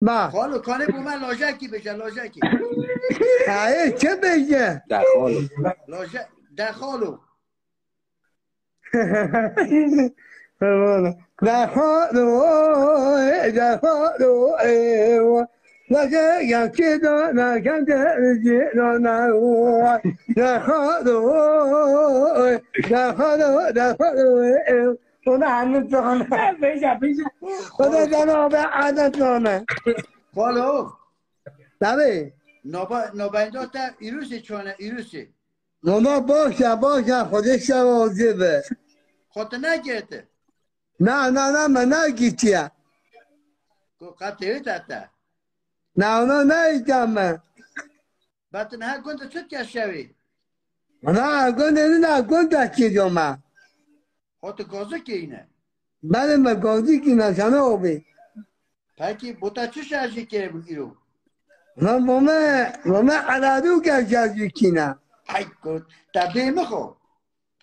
با خالو کانه بو من لاجکی بشه لاجکی ای چه بگه دخالو دخالو دخلوا لكن يكيدنا كنت رجينا دخلوا ونحن نتغنى بيجا وده جنوب عادتنا خالو تبي نوبنده تا ایروسی چونه ایروسی اونا باشه خودش واجبه خود نگیرده نه من نگیتیم قطعه تا نه اونا نیدم من بعد نه گنده چود کشوی نه گنده چیزم من خود گازه که اینه بله من گازی که نشنه آبی پاکی بوتا چه شرجی کرده بود ایرو من عرادو که شرجی کنم ای گود تبه مخو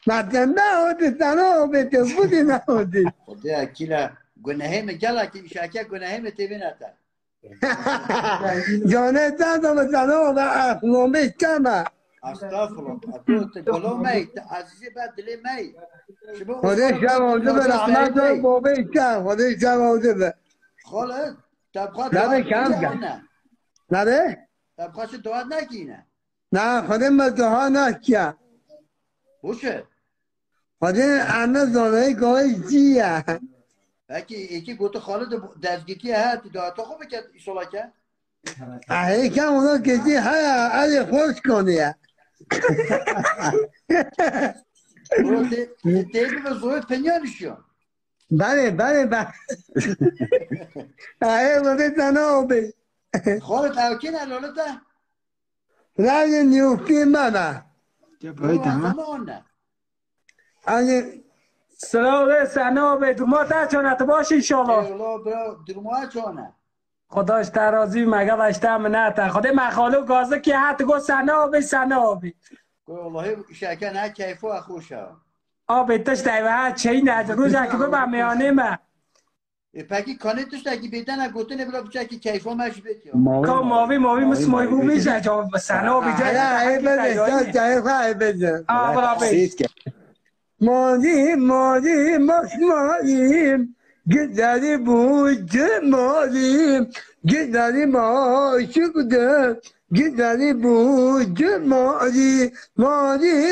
مردم نه آدی تنها آبی تو بودی نه آدی خدا اکیلا گناهی مگلا که شاکه گناهی متوی نتا جانه تنها تنها آبی اخلامی کمه استغفرالله تو گلو می عزیزی بعد دلی می خودش شب واجبه رحمت رو بابی کم خودش شب واجبه خالد تبخواد لبه دوات کم نگی کن نه نبه؟ تبخواد دوات نگی نه نه خودم مدها نکیم بوشه خودم همه زانه گاهی جیه یکی گوته خالد دزگیتی هست دواتا خوب بکرد ایشالا که یکم اونا کسی هیا علی خوش کنیه تیبی به زوی پنیانشیون بله بوده تنها آبی خالد اوکین الالتا رای نیوکی منه برو ازمه آن نه سلام سنا به ما تا چونت باش انشالله ایولا برو درموها چونه خداش ترازی مگه داشته منت خدا مخالو گازه که حتی گو سنا بی والله شکر نه کیفو خوشه آب تش دیوه چی نه روز که با میانه ما پکی کانه توش تاکی بیدن گوته نبلا بچه که کیفو مش بیتی کا ماوی مثل ماهی بو میشه جواب سنا بی جای ای بده جای خواهی بده برا بی مادیم گذاری بود گذاری عاشق ده گذاری بود گذاری بود گذاری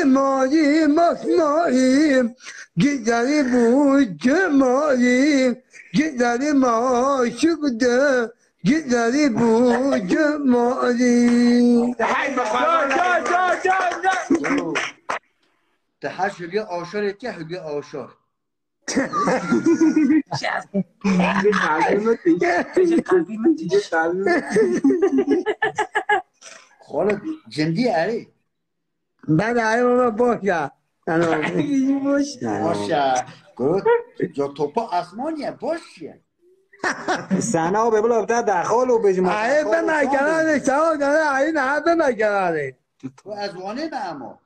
عاشق ده گذاری بود ده هشت هگه آشار اتیه هگه آشار خالد جندی اری بعد بابا باشه باشه گفت جا توپا اسمانیه باشه سنا به بلا بتا دخالو بجم ای به مگرانه شما داره ای نه به مگرانه تو از وانه به اما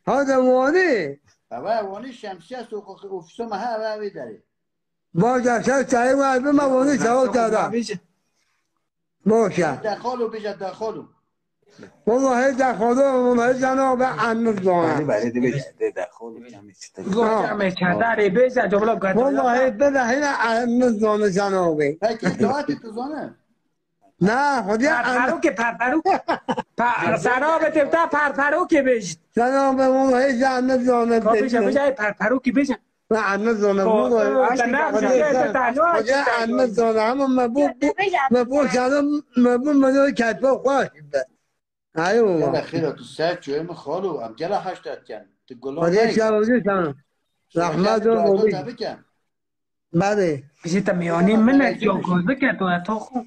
ها دوانی اوه وانه شمسی هست و افسو مها اوه داره باشه شب چایی باید به موانی شما داره باشه دخالو بجا دخالو والله دخلوا جناب عن الظلام بله ده دخالو کمی چطور گفتم چادری بیزه جمله گفتم والله بده هنا عن الظلام جنابي پکی دعاتی تو زانه نه خودی پرپرو که پرپرو سنا به تبتا پرپرو که بیش جناب والله عن الظلام بیشه بیشه پرپرو که بیشه عن الظلام والله خودی عن الظلام مبو جناب مبو منو کتبا خواهد یه ايوه خیره تو سر چوه من خالو ام گله هشتاد کن تو گلام خودی شبازی سن رحمت و بابی کن بله بیشه تا میانی من جا گازه که تو خوب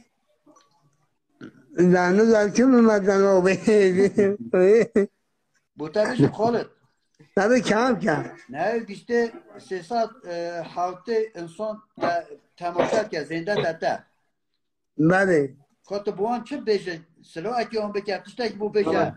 زنو زرچه من جنابی بوتا بشم خالد tabii کم نه بیشته 300 هفته انسان تماشا کرد زنده داده بله کات بوان چه بشه سلو اکی اون بکرد تشتا که بو بشه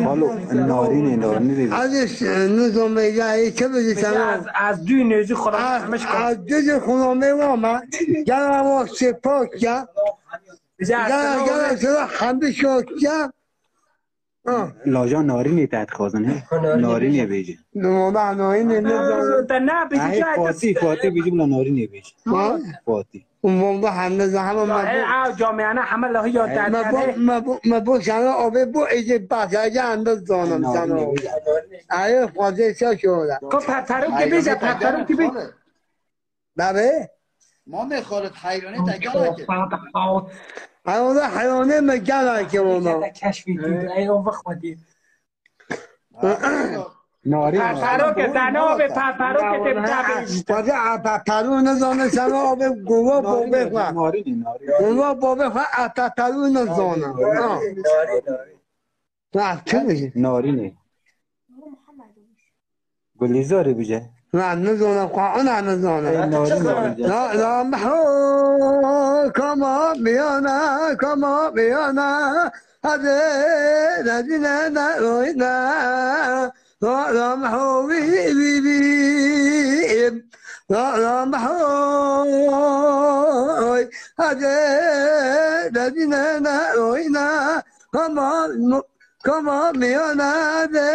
خالو نارینه ازش نظام میگه چه بگی سلام از دوی نیزی خودم همش کنم از دوی خونامه ما گرم ما سپاک گرم گرم سرا حمد شاک گرم لاجا نارینه تحت خوازنه نارینه بیجه نارینه نه بیجی فاتی بیجی بلا نارینه بیجه فاتی اون همه همه جامعه همه لاهی یاد دادن ما بو شنا آبه بو ایجه بسیجه انداز دانم شنا آیه خوازه شا شده که پترو که بیجه پترو که بیجه بله ما میخواد حیرانی تگه که اونا حیوانه مگنه که اونا کشفی دیده ای اون خودی نارینه پترو که زنه آبه پترو که تبتا بیجته واسه پترو نزانه شنا آبه گوه بابه خواه گوه بابه خواه پترو نزانه نه چه بگی؟ نارینه گلیزاره بیجه نه نزانه خواه نه نزانه لا محو کما بیانه هده ندینه نروینه لا محو بیم لا محو هده ندینه نروینه کما بیانه هده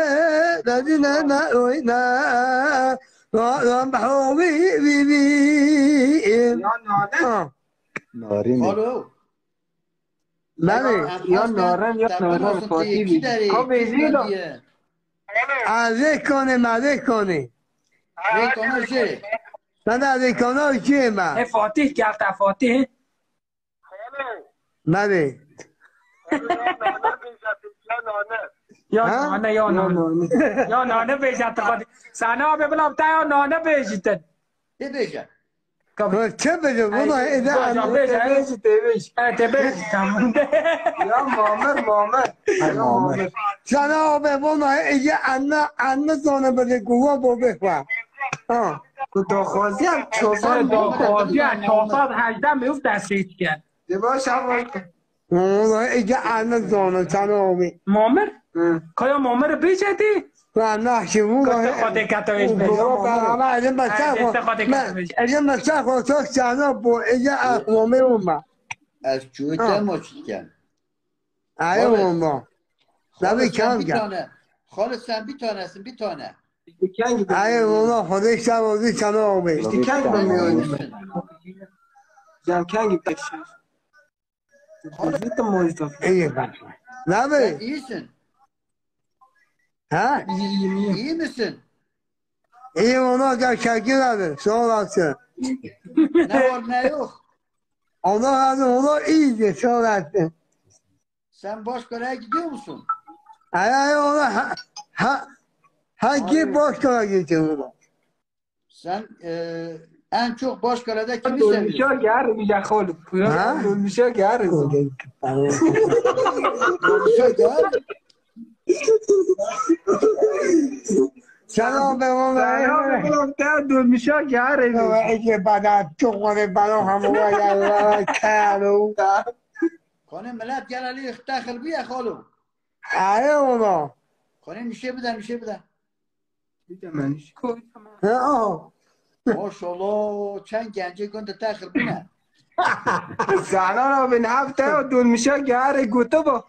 ندینه نروینه لا محو بیم نارینه خالو بله یا نارن یا نارن فاتی بیجه که بیجی دو عزیز کنه ریکانو چه؟ من عزیز کنه چیه من فاتح کرده فاتح بله یا نانه یا نانه یا نانه بیجت خودی سنه آبه بلاب تا یا نانه بیجتن چه بیشه؟ چه بگم اونا ایده یا مامر سنا به اونا ایده انه زانه بده گوه با بخواه تو داخوازی هم چوفان داخوازی هم چوفان 18 میفت دستیت کرد اونا ایده انه زانه سنا به مامر؟ کایا مامر بیجتی؟ و نحشی اونا خواهده کتایش بیجتی ایده مسته خواهد سنا با ایده اقوامه اونا از چوی دم چید کن ایه اونا نبی کم کن خالص sen bir tanesin bir tane. ایه اونا خودش سوازی سنا به ایه بخواه نبی İyisin. ها İyi misin? İyi ona teşekkür ederim. Sağ olasın. Ne var ne yok? Ona iyiydi. Sağ olasın. Sen Başkara'ya gidiyor musun? Ay ona hangi boşkala gidiyor? Sen en çok Başkara'da kimi seviyorsun? Dolmuşa gari Selam be ona. Dolmuşa gari İki bana çok onu bana hamuğa yallah kâlu. Kone millet gel Ali ihtâkhıl biye khalu. Ay ona. Kone bir şey biden. Maşallah çen gence gönde tâkhıl bine. Sana bin hafta dolmuşa gari gutu bu.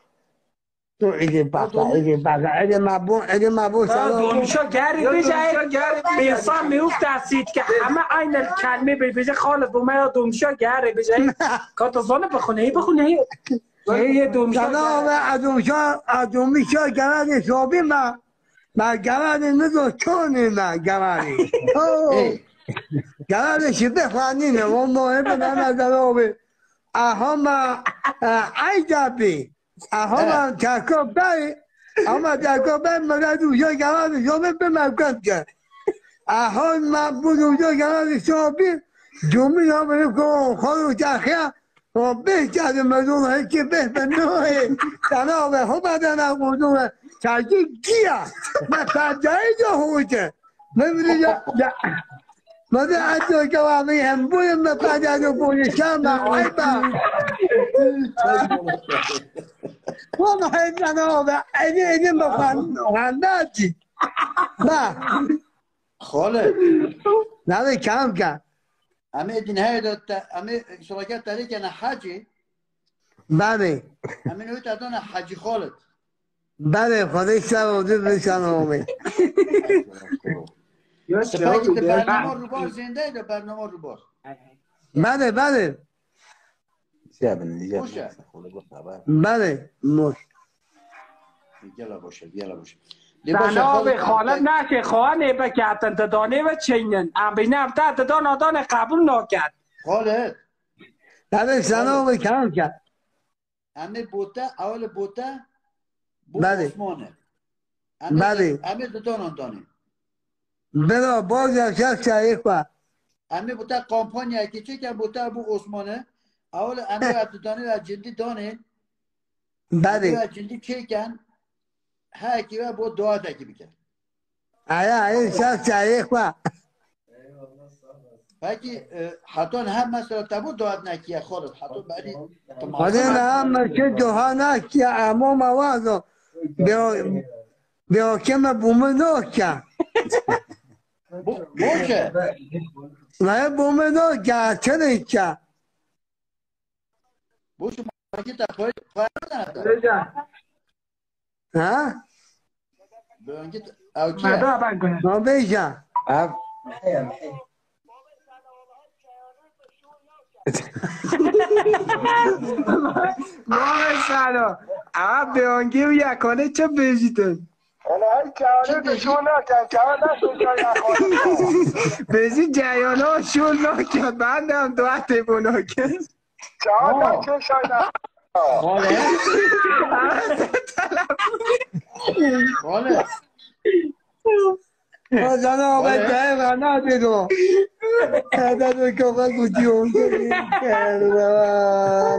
تو ایده بسا ایده مبون سلام dolmuşa gari بیشه بیسان میفت دستید که همه این کلمه بیشه خالد بومه یا dolmuşa gari بیشه کاتازانه بخونه یه dolmuşa سلام ادومشا گرد حسابی من گرد ندو چونی من گردی گردشی بخوانینه و مهم من ازدارابی اهم عیدبی اهم تکابی اما تکابی مگه دوشا گرد حسابی به مکت کرد اهم من بودوشا گرد حسابی جمعی ها بری که خانو تخیه و بهتر مدون هیچی به نوعی تنابه هم بدن مدون تاکی کیا من پدهی جا هوته میبینی مده حتی که وامی هم بودم من پدهی رو بودشم من عیبا والله جناب اینی مخنده چی نه خالد نه کم کن همه دنهای داد همه شراکت داری که نه حجی بله همه نوی تدان حجی خالد بله خودش سر وجود بشن آمه سپاکی برنامه رو بار زنده ده برنامه رو بار بله بله باشه بله موش گلا باشه جناب خالد نشه خواهنه بکردن تدانه و چینن ام بینه افتا تدان آدان قبول نکرد خالد بله جناب کم کن همه بوته اول بوته بو بله. عثمانه بله. همه دادان آدانه بلا باز شخص شایخ با همه بوته کامپانیا که چه که بوته بو عثمانه اول همه دادانه و جندی دانه بله و جندی که کن هاکی و با دعا تکی بکن آیا شخص شایخ با هاکی حتی هم مثلا تبو دعا نکیه خالد حتی بعدی خودی نه مرکز دوها نکی اما موازو به حکم بومه نکن باشه نه بومه نکن چه نکن باشه ماکی تا پای نداره ها؟ برانگی او مردم چیه؟ ابن کنه ما بیشن ما سلام اما بیانگی و یکانه چه بیجیتن بیجی جیانا شون نکن بندم دو حتی بناکن خالد جناب جای غنا دیدو هذا که خود گوییم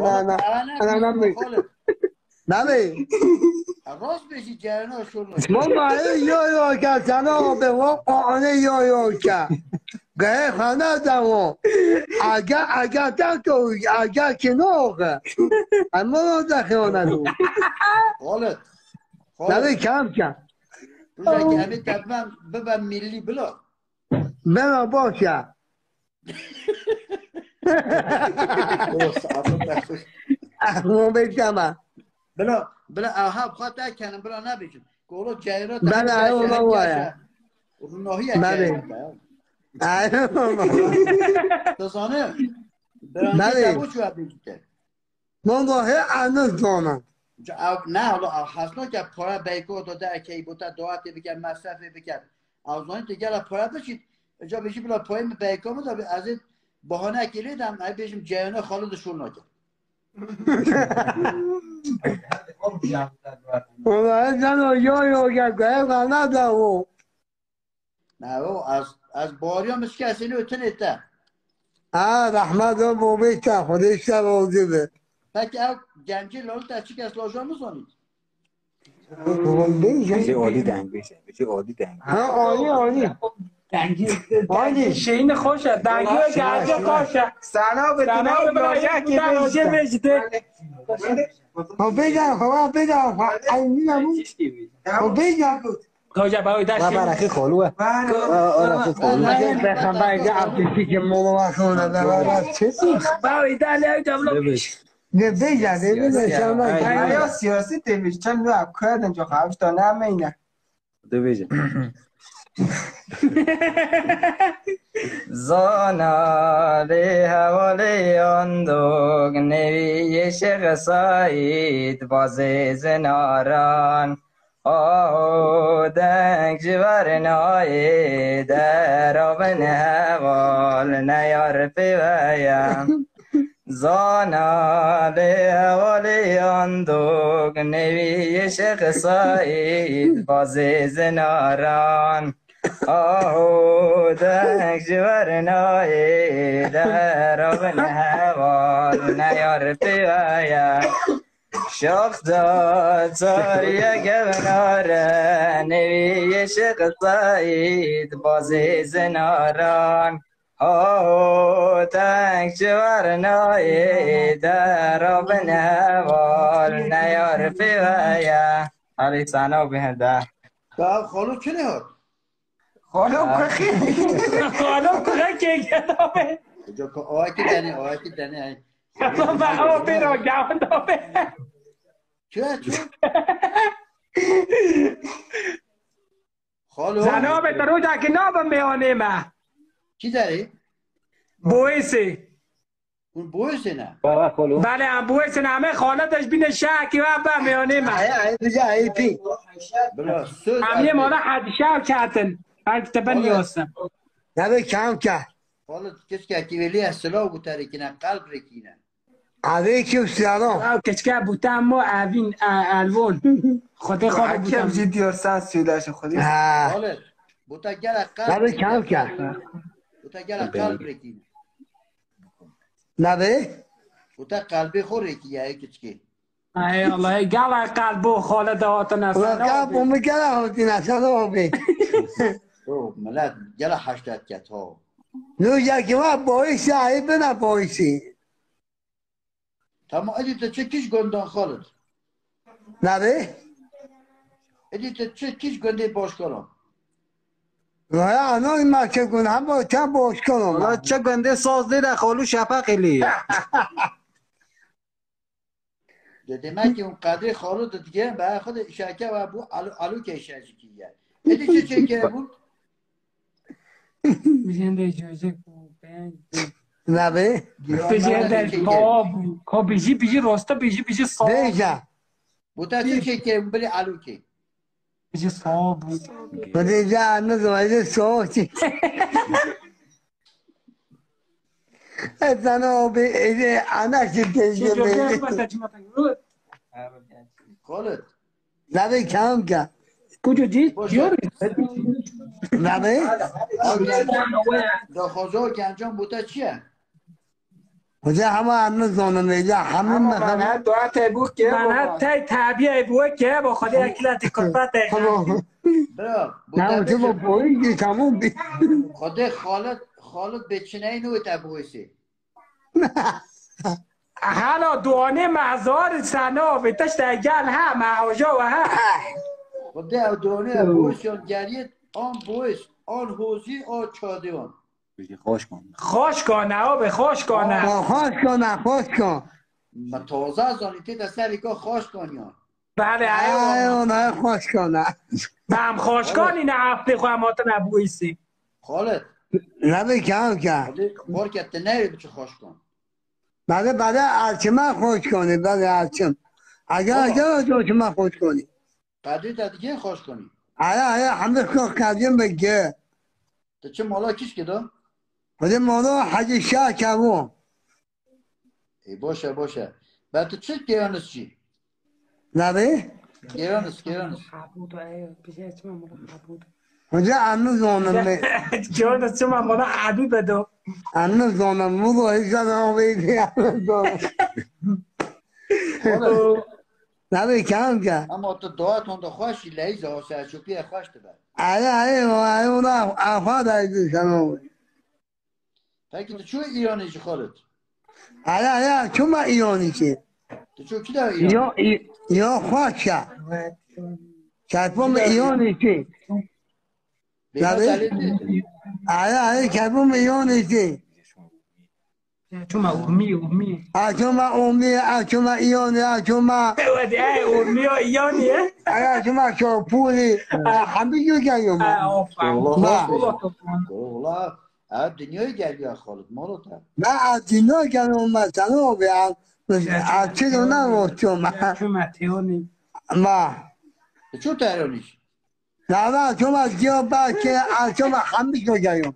نه نه نه نه بله راست بشی جرینا شروع ما مایه یا که جناب به واقعانه یا که گه خانه دو اگر تکو اگر کنوغه اما رو دخیانه دو خالد بله کم کم روزه که همه تبمن ببن ملی بلا بنا باشه اما بگم بلا اوها بخواد کنم بلا نبیشن گولو جرینا بله اولا وایا روناهی بله تزانه برانگی بله. تبو چو بیشتر من واقعا انس دانم نه حالا حسنا که پاره بیکو داده اکی بوده دعاتی بکن مصرفی بکن اوزانی دیگر پاره بشید جا بشی بلا پای بیکو بوده از این بحانه اکیلی دم ای بشیم جیانه خالد شور نکن واقعا جنو یا که گه غنا دو نه از باری هم مسکی اصلی اتن ایتا رحمت و بوبیتا خودش سر واجبه پاکی او گنجی لالو تحچی که از لاجان بزانید بشه عالی دنگ بشه عالی دنگ ها عالی دنگی شین خوشه دنگی و گرجه خوشه سنا به جناب برای که بیجه بیجده ها بگم ها بگم اینی نمون ها بگم کجا باید و داشتی برخی خالوه آره خالوه بخم بگم عبدیسی که ماما خونه ببرد چه سیخ باید دلیه جملو بیش نه بگم ببینه شما یا سیاسی تیویش چند دو افکار دن جو خوابش تا نمینه دو بیجه زانالی حوالی اندوگ نویش غسایید باز زناران آهو دنگ جوار نایی در آبن حوال نیار پیویم زانالی حوالی اندوگ نویش غسایید باز زناران آهو دنگ جوار نایی در آبن حوال نیار پیویم شخص داد ساری گوناره نویش قصاید بازی زناران تنگ شور نای در بنوال نیار فیویا علی سنا بهنده خالو چه نهاد؟ خانم خیلی خانم کجا که گدامه کجا که آقای که دنه با آب را گوان دامه چه؟ خالو زنابه درو جا که نابم میانه ما چی داری؟ بویسی اون بویسه نه بله هم بویسی نه همه خالتش بین شکی و با میانه ما ای بجا ای پی بلا سوز همه مالا حدشه و چهتن هر کتبن نیاستم نبه کم که خالو کس که اکیولی از سلاح بوتره که نه قلب رکینه علیکم سلام او کچکه بوده اما اوین الوان خود خواب کم بودم جدی ارسان سیداش خودی خالو بوتا گل قلب نبه کم که بوتا گل قلب رکینه نبه بوتا قلبی خور رکیه کچکی ای الله گل قلبو خالد آتن وقت بومه گره هاتی نسان آبی او ملت گل 80 کت ها نو یکی ما بایشی ای بنا بایشی تمام ادی تو چه کش گندان خالد نبه ادی تو چه کش گنده باش کنم وای انا این مکه کن هم با چند باش حالا کنم چه گنده ساز دیده خالو شفق ایلی دیده من که اون قدر خالد دیگه به خود شکه و بو علو که شکه کیه ادی چه که بود بجنده اجازه نبه بجنده که بیجی راستا بیجی صاب بیجا بوتا چه که بلی علو که بیجی صاب بده جا انا زمایده سوچی اتنا آبی ایده انا چی تیجه بیجه خالد نبه کم که کجا جی؟ نبه داخوزا گنجان بوتا چیه؟ خدا همه انا زانم ایده همه مثلا دعا تبوک که من تای تابیه بوه که با خودی اکلت کتبت برا نه بوتا تو با بشه پایی که تموم بی خود خالد بچنه اینو تبویسی حالا دوانه مزار سنا بتش دگل ها معاجا و ها خود او دونه بویشان گریت آن بویش آن حوزی آن چادیان خوش کنه آبه خوش کنه خوش کن خوش کن ما تازه از آنیتی در سری که خوش کنیان بله ای ایوان اونها خوش کنه به هم خوش کنی نه هفته خواه ماتا نبویسی خالد نبه کم که خود بار که تنهی بچه خوش کن بعد ارچمه خوش کنی بعد ارچم اگر تو چمه خوش کنی قدری تا دیگه خوش کنی آیا همه خوش کردیم بگه تو چه مالا کش که دا؟ خود مولا حجی شاه کبون ای باشه بعد تو چه گرانست چی؟ نبه گرانست خود انو زانم بی جان از چه من مالا عدو بدو انو زانم مو هیچ آبیدی انو زانم نبه کم که اما تو دعاتون دا خوشی لحیزه ها سرچوپی خوش تو بر آیا اونا افاد ایدی شنو فکر تو چو ایرانی چی خالد؟ آیا چما ایرانی چی تو چو کی دا ایرانی؟ یا خوش که چطبام ایرانی چی بینا دلیل دیده آیا کبوم ایرانی چی چون اورمی اچما اومی اچما ایرانی اچما ودی ای اورمی و ایانیه اچما شاپوری همه جو گیوم والله عب دنیای گردی خالد مالو تا من از دینا گیوم مثلا بیام از چی دو نموچم چون متیونی ما تو چو تهرانیش؟ نه چما جا باشه اچما همه جو گیوم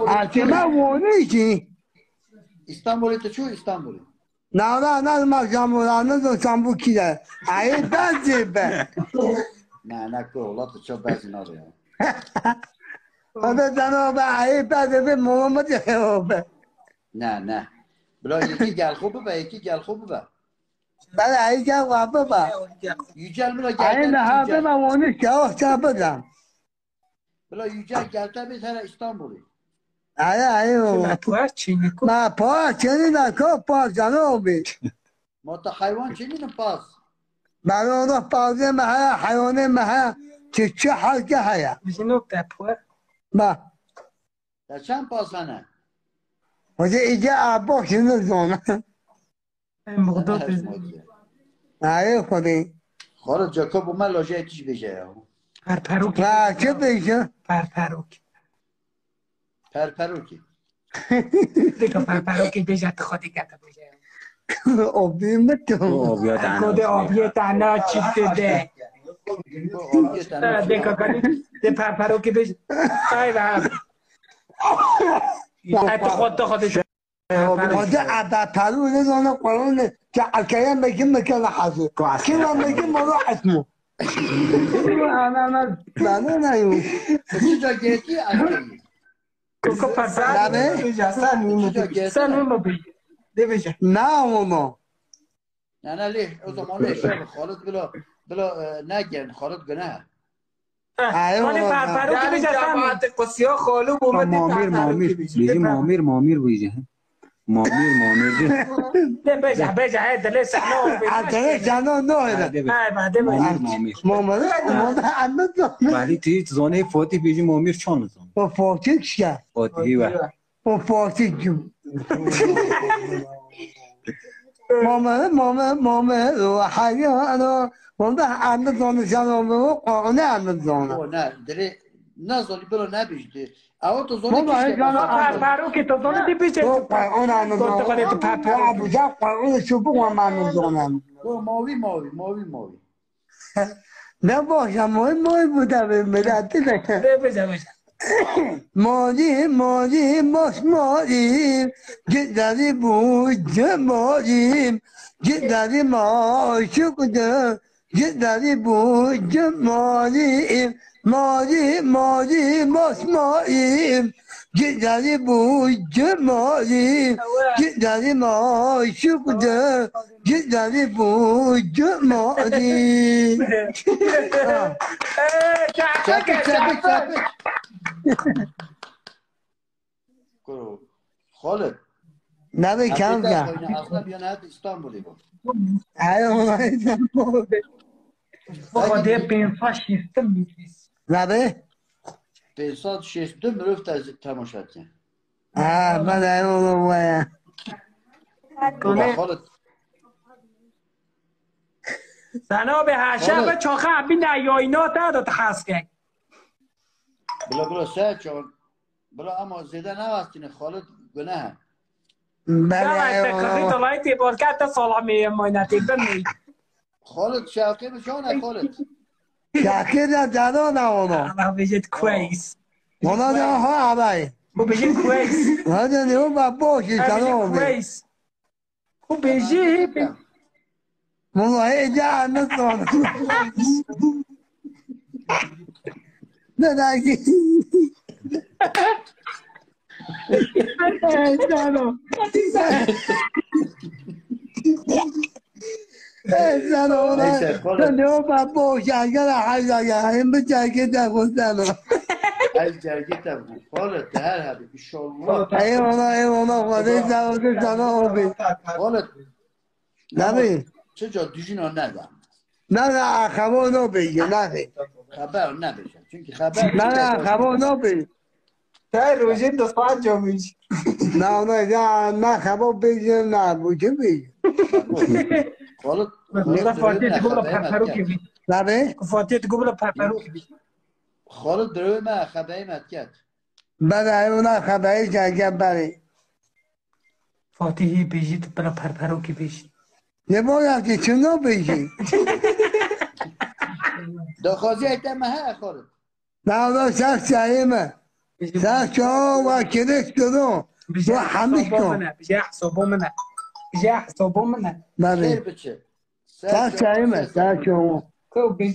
اچما وونی چی استانبولی تو چو استانبولی؟ نه ما جامورانه دو سامبو کیه ای بازی به نه که والله تو چو بعضی ناره آبه جناب ای بازی به محمد خوبه نه بلا یکی گل خوبه با یکی گل خوبه با بله ای که وابه با یوجل بلا ای گلتر نه به یوجل مونی شاه چه بدم بلا یوجل گلتر بیتر استانبولی آیا پوه چینی کو ما پا چنی نکو پا جنابی ما تا حیوان چنین پاس برای اون پازه محیا حیوانه محیا چه حلقه هیا بجنو ده پوه ما در چند پاس هنه وجه ایجا عبا شنو زونه مقدار هشت بزن مادیه. آیا خودی خالد جاکوب و من لاجه تیش بشه پرپروکی و چه بیشه پرپروکی پرپروکی دیگه پرپروکی بیجت خودی کتا بشه آبی متون آبیات کد آبی تنها چی ده آبیه تنها دیگه کنی ده پرپروکی بیش ای باب ای تو خودش خود عبا پرو نزانه قرآن که عکایم بگیم مکان حضور که من بگیم مرو اسمو انا نیو چی جا گیتی اکی کوکو پرپروکی نبه چی جا گیتی سن اونو بگی ده بشه نه اونا نه نه لیش او زمان لیش خالد بلا نگن خالد گناه خالی پرپروکی بیشه جماعت قصیا خالو بومد مامیر بیجه مامیر بیجه مامیر ده بشه دلی سنو اتره جانا نه بعده مامیر مامره اندازه زانه ولی توی زانه فاتی بیجه مامیر چان زان و فاکر چیه فاتی و فاکر جون مامره و حیانو وانده اندازه زانه جانو و قانه اندازه زانه او نه دلی نزالی بلا نبیشتی او تو زانه بابا، کشته جانا پرپروکی تو زانه دی بیشه تو قانون اندازه گفت خالی تو زانه پرپروکی ابوجا قانون شبه و من اندازه زانه ماوی نباشم مهم بوده به ملتی نکن ده بشه مادیم باش مادیم جدری بود مادیم جدری ما شکده جدری بود مادیم باش مادیم جدری بود جدری ما شکده جدری بود مادیم چپک خالد نبی کم کم اصلا بیا نه استانبولی بود بخوا ده پینسا شیستم میتویست نبی؟ 562 مرفت از تماشا کن من ایمونو باید بابا خالد سنا به هشه به چاخه ابی نیاینا تا تخص که بلا سه چون بلا اما زیده نوستین خالد گناه دم از تکاری طلعی تیبار که تا سلامی ماینتی بمی خالد شوقی بشانه خالد شاکر در جدا نمونا اما بجید کویس مونا جا ها عبای خب بجید کویس هذا نیو باشی بجید سلام کویس خب بجید مونا ایجا اندازان نه نگی سلام نیو باشی اگر حیل اگر این بچه در خود سلام از جرگیتم خالد ده هر حبی ایشالله ایوانا خواهده سلام بی خالد نبی چه جا دیجینا ندم نه خبر نو بگی نه خبر نبیشم چونکه خبر نه خبر نو بگی تا روزی 2 ساعت جا میشه نه خبر بگی نه بوچه بگی خالد مثلا فاتیت گولا پرپروکی بی نبی فاتیت گولا پرپروکی بی خالد دروی من خبری مد کرد بعد ایوانا خبری جنگم بری فاتیحی بجید بلا پرپروکی بجید یه بار که چونو بگی داخازی ایتم مه خالد نه اونا شخص چایمه شخص چاه و کدش کنو و حمیش کن بجید حسابو منه بجید حسابو منه نبی خیر بچه شخص چایمه شخص چاه کو بجید